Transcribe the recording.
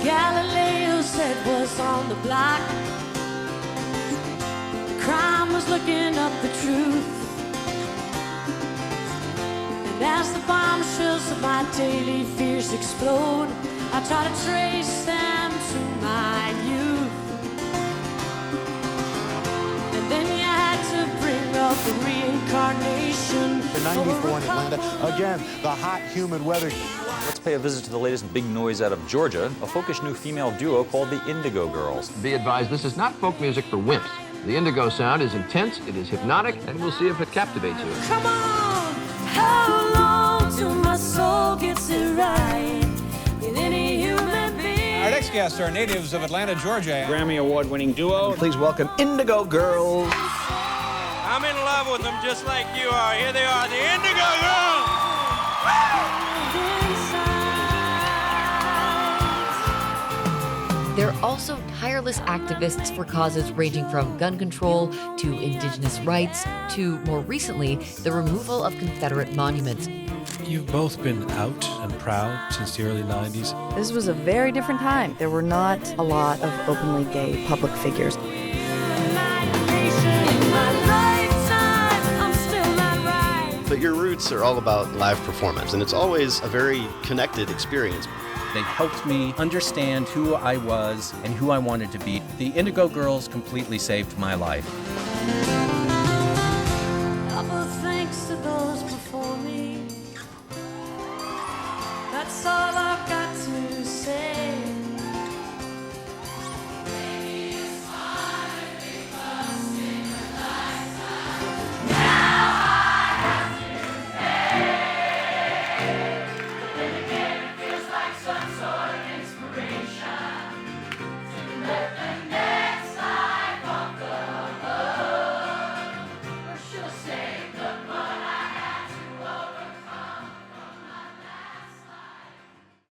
Galileo's head was on the block. The crime was looking up the truth. And as the bombshells of my daily fears explode, I try to trace them to my youth. And then you had to bring up the reincarnation. The 94 in Atlanta. Again, the hot, humid weather. Let's pay a visit to the latest big noise out of Georgia, a folkish new female duo called the Indigo Girls. Be advised, this is not folk music for wimps. The Indigo sound is intense, it is hypnotic, and we'll see if it captivates you. Come on! How long till my soul gets it right with any human being? Our next guests are natives of Atlanta, Georgia. Grammy award-winning duo. Please welcome Indigo Girls. I'm in love with them just like you are. Here they are, the Indigo Girls! They're also tireless activists for causes ranging from gun control to indigenous rights to, more recently, the removal of Confederate monuments. You've both been out and proud since the early 90s. This was a very different time. There were not a lot of openly gay public figures. But your roots are all about live performance, and it's always a very connected experience. They helped me understand who I was and who I wanted to be. The Indigo Girls completely saved my life.